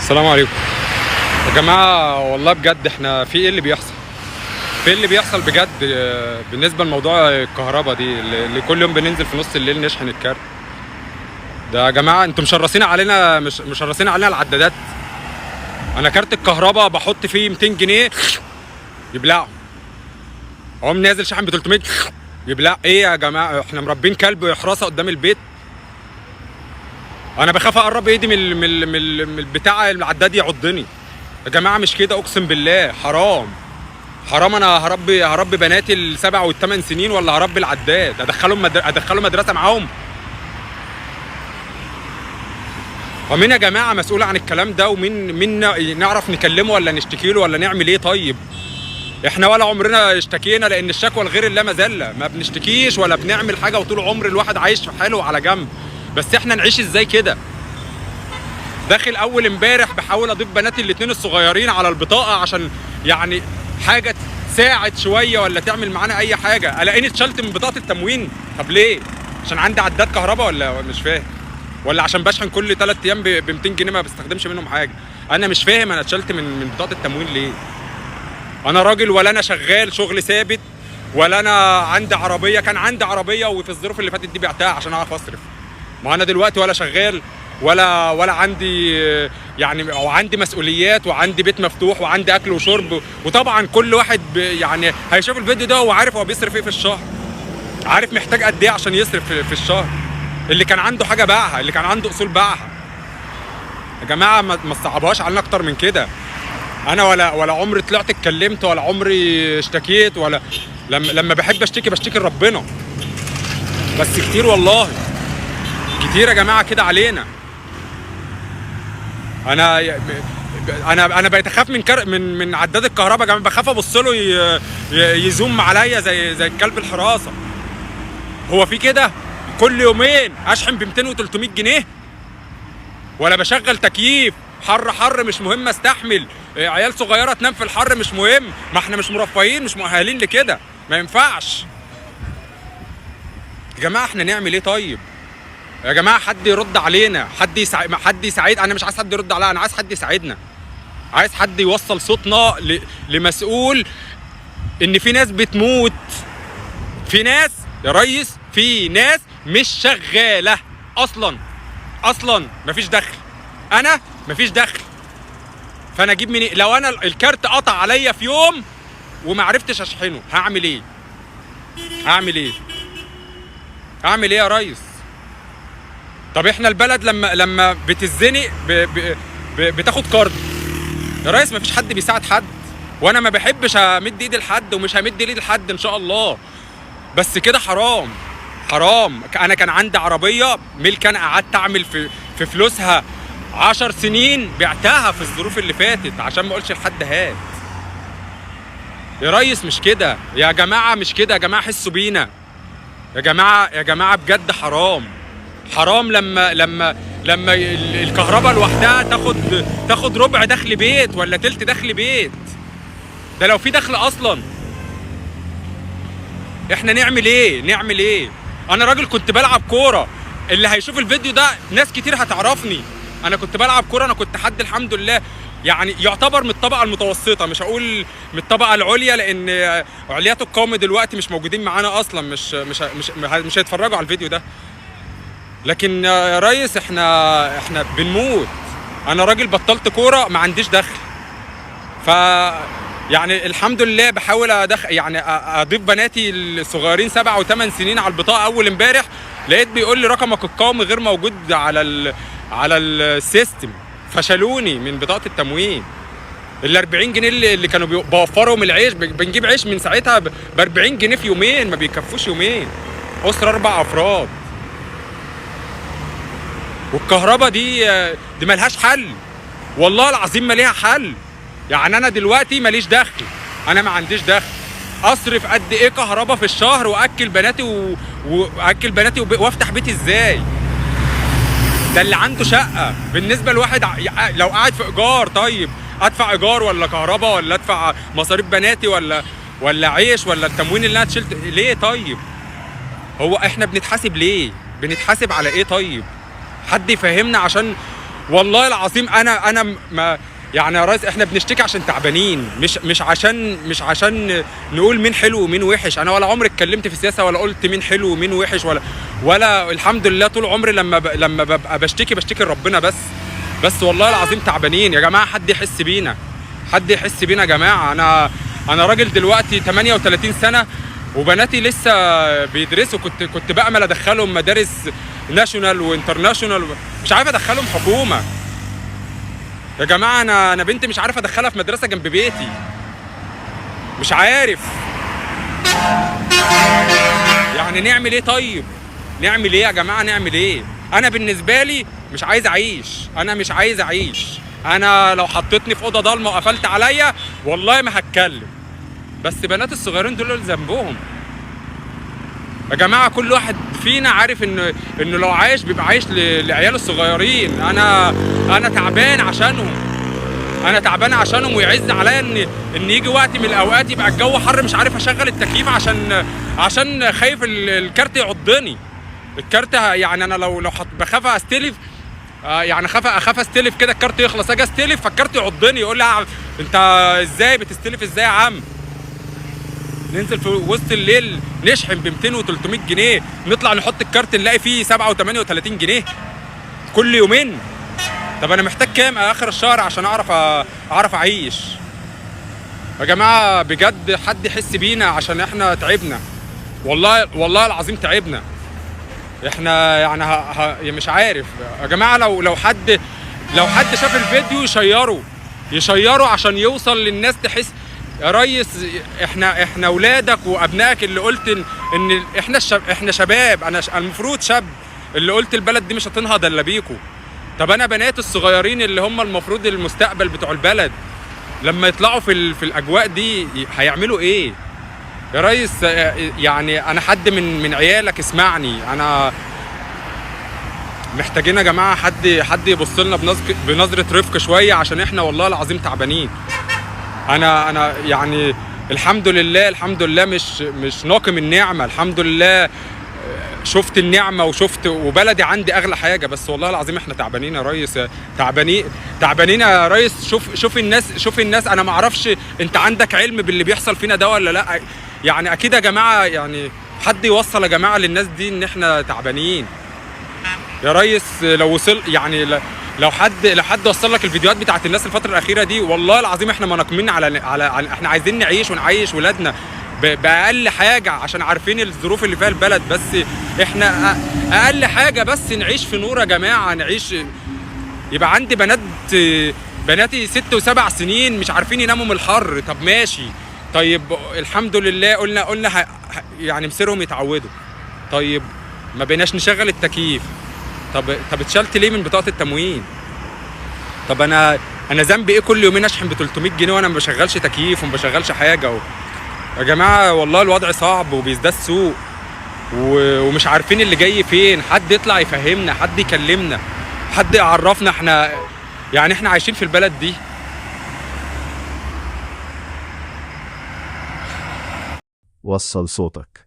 السلام عليكم يا جماعة. والله بجد احنا في ايه اللي بيحصل؟ في ايه اللي بيحصل بجد بالنسبة لموضوع الكهرباء دي اللي كل يوم بننزل في نص الليل نشحن الكارت ده؟ يا جماعة انتوا مشرسين علينا، مش مشرسين علينا العدادات. انا كارت الكهرباء بحط فيه 200 جنيه يبلعوا، اقوم نازل شحن ب 300 يبلع. ايه يا جماعة؟ احنا مربين كلب حراسة قدام البيت؟ انا بخاف اقرب ايدي من البتاع العداد يعضني. يا جماعه مش كده، اقسم بالله حرام حرام. انا هربي بناتي ال7 وال8 سنين ولا هربي العداد؟ ادخلهم مدرسه معاهم؟ ومين يا جماعه مسؤول عن الكلام ده؟ ومين نعرف نكلمه ولا نشتكي له ولا نعمل ايه؟ طيب احنا ولا عمرنا اشتكينا، لان الشكوى لغير الله مذله. ما بنشتكيش ولا بنعمل حاجه، وطول عمر الواحد عايش في حاله على جنب. بس احنا نعيش ازاي كده؟ داخل اول امبارح بحاول اضيف بناتي الاثنين الصغيرين على البطاقه عشان يعني حاجه تساعد شويه ولا تعمل معانا اي حاجه، الاقيني اتشلت من بطاقه التموين. طب ليه؟ عشان عندي عداد كهرباء ولا مش فاهم؟ ولا عشان بشحن كل 3 ايام ب 200 جنيه ما بستخدمش منهم حاجه؟ انا مش فاهم انا اتشلت من بطاقه التموين ليه؟ انا راجل، ولا انا شغال شغل ثابت، ولا انا عندي عربيه. كان عندي عربيه وفي الظروف اللي فاتت دي بعتها عشان اعرف اصرف. ما انا دلوقتي ولا شغال ولا عندي يعني، او عندي مسؤوليات وعندي بيت مفتوح وعندي اكل وشرب. وطبعا كل واحد يعني هيشوف الفيديو ده وعارف هو بيصرف ايه في الشهر، عارف محتاج قد ايه عشان يصرف في الشهر. اللي كان عنده حاجه باعها، اللي كان عنده اصول باعها. يا جماعه ما تصعبهاش علينا اكتر من كده. انا ولا عمري طلعت اتكلمت، ولا عمري اشتكيت، ولا لما بحب اشتكي لربنا. بس كتير والله، كتير يا جماعه كده علينا. انا بقيت اخاف من عداد الكهرباء يا جماعه. بخاف ابص له يزوم عليا زي الكلب الحراسه. هو في كده كل يومين اشحن ب 200 و300 جنيه؟ ولا بشغل تكييف حر مش مهم استحمل، عيال صغيره تنام في الحر مش مهم؟ ما احنا مش مرفهين، مش مؤهلين لكده، ما ينفعش يا جماعه. احنا نعمل ايه طيب يا جماعه؟ حد يرد علينا، حد يساعد. انا مش عايز حد يرد عليا، انا عايز حد يساعدنا، عايز حد يوصل صوتنا لمسؤول. ان في ناس بتموت، في ناس يا ريس، في ناس مش شغاله اصلا مفيش دخل. انا مفيش دخل، فانا اجيب منين؟ لو انا الكارت قطع عليا في يوم وما عرفتش اشحنه هعمل ايه؟ اعمل ايه يا ريس؟ طب احنا البلد لما بتزنق بتاخد كارد يا ريس. مفيش حد بيساعد حد، وانا ما بحبش امد ايدي لحد ومش همد ايدي لحد ان شاء الله. بس كده حرام. انا كان عندي عربيه ملك، انا قعدت اعمل في فلوسها 10 سنين، بعتها في الظروف اللي فاتت عشان ما اقولش لحد هات. يا ريس مش كده يا جماعه، مش كده يا جماعه. حسوا بينا يا جماعه بجد. حرام لما الكهرباء لوحدها تاخد ربع دخل بيت ولا تلت دخل بيت. ده لو في دخل اصلا. احنا نعمل ايه؟ انا راجل كنت بلعب كوره، اللي هيشوف الفيديو ده ناس كتير هتعرفني. انا كنت بلعب كوره، انا كنت حد الحمد لله يعني يعتبر من الطبقه المتوسطه، مش هقول من الطبقه العليا، لان عليات القوم دلوقتي مش موجودين معانا اصلا، مش هيتفرجوا على الفيديو ده. لكن يا ريس احنا بنموت. انا راجل بطلت كوره، ما عنديش دخل، ف يعني الحمد لله بحاول يعني اضيف بناتي الصغيرين 7 و8 سنين على البطاقه. اول امبارح لقيت بيقول لي رقمك القومي غير موجود على السيستم، فشلوني من بطاقه التموين. ال 40 جنيه اللي كانوا بوفرهم العيش، بنجيب عيش من ساعتها ب 40 جنيه في يومين، ما بيكفوش يومين، اسره 4 افراد. والكهرباء دي ملهاش حل، والله العظيم ما ليها حل. يعني انا دلوقتي ماليش دخل، انا ما عنديش دخل، اصرف قد ايه كهرباء في الشهر واكل بناتي وافتح بيتي ازاي؟ ده اللي عنده شقه. بالنسبه لواحد لو قاعد في ايجار، طيب ادفع ايجار ولا كهرباء ولا ادفع مصاريف بناتي ولا عيش ولا التموين اللي انا شلت ليه؟ طيب هو احنا بنتحاسب ليه؟ بنتحاسب على ايه؟ طيب حد يفهمنا، عشان والله العظيم انا ما يعني يا ريس احنا بنشتكي عشان تعبانين، مش عشان نقول مين حلو ومين وحش. انا ولا عمري اتكلمت في السياسه ولا قلت مين حلو ومين وحش، ولا الحمد لله طول عمري لما ببقى بشتكي لربنا بس والله العظيم تعبانين يا جماعه. حد يحس بينا، حد يحس بينا يا جماعه. انا راجل دلوقتي 38 سنه وبناتي لسه بيدرسوا. كنت بامل ادخلهم مدارس ناشونال وانترناشونال، مش عارف ادخلهم حكومه يا جماعه. انا بنتي مش عارف ادخلها في مدرسه جنب بيتي، مش عارف يعني نعمل ايه. طيب نعمل ايه يا جماعه؟ نعمل ايه؟ انا بالنسبه لي مش عايز اعيش، انا مش عايز اعيش. انا لو حطيتني في اوضه ضلمه وقفلت عليا والله ما هتكلم. بس بنات الصغيرين دول اللي ذنبهم يا جماعه. كل واحد فينا عارف انه لو عايش بيبقى عايش لعياله الصغيرين. انا تعبان عشانهم، انا تعبان عشانهم. ويعز عليا ان يجي وقت من الاوقات يبقى الجو حر مش عارف اشغل التكييف عشان خايف الكارت يعضني. الكارت يعني انا لو بخاف استلف، يعني اخاف استلف كده الكارت يخلص، اجي استلف فالكارت يعضني يقول لي انت ازاي بتستلف ازاي يا عم؟ ننزل في وسط الليل نشحن ب 200 و300 جنيه، نطلع نحط الكارت نلاقي فيه 7 و38 جنيه كل يومين. طب انا محتاج كام اخر الشهر عشان اعرف اعيش يا جماعه؟ بجد حد يحس بينا عشان احنا تعبنا، والله العظيم تعبنا احنا. يعني مش عارف يا جماعه. لو حد شاف الفيديو يشيره عشان يوصل للناس تحس. يا ريس احنا اولادك وابنائك اللي قلت ان احنا شباب. انا المفروض شاب اللي قلت البلد دي مش هتنهض الا بيكوا. طب انا بنات الصغيرين اللي هم المفروض المستقبل بتوع البلد لما يطلعوا في الاجواء دي هيعملوا ايه يا ريس؟ يعني انا حد من عيالك اسمعني، انا محتاجين يا جماعه حد يبص لنا بنظره رفق شويه عشان احنا والله العظيم تعبانين. انا يعني الحمد لله مش ناقم النعمه، الحمد لله شفت النعمه وبلدي عندي اغلى حاجه. بس والله العظيم احنا تعبانين يا ريس، تعبانين يا ريس. شوف الناس. انا ما اعرفش انت عندك علم باللي بيحصل فينا ده ولا لا؟ يعني اكيد يا جماعه، يعني حد يوصل يا جماعه للناس دي ان احنا تعبانين يا ريس. لو وصل يعني لو حد وصل لك الفيديوهات بتاعت الناس الفتره الاخيره دي، والله العظيم احنا مناقمين على احنا عايزين نعيش ونعيش ولادنا باقل حاجه عشان عارفين الظروف اللي فيها البلد. بس احنا اقل حاجه بس نعيش في نور يا جماعه، نعيش. يبقى عندي بناتي 6 و7 سنين مش عارفين يناموا من الحر. طب ماشي، طيب الحمد لله قلنا يعني مصيرهم يتعودوا. طيب ما بقيناش نشغل التكييف. طب اتشلت ليه من بطاقه التموين؟ طب انا ذنبي ايه كل يومين اشحن ب 300 جنيه وانا ما بشغلش تكييف وما بشغلش حاجه يا جماعه والله الوضع صعب وبيزداد سوء ومش عارفين اللي جاي فين. حد يطلع يفهمنا، حد يكلمنا، حد يعرفنا احنا عايشين في البلد دي. وصل صوتك.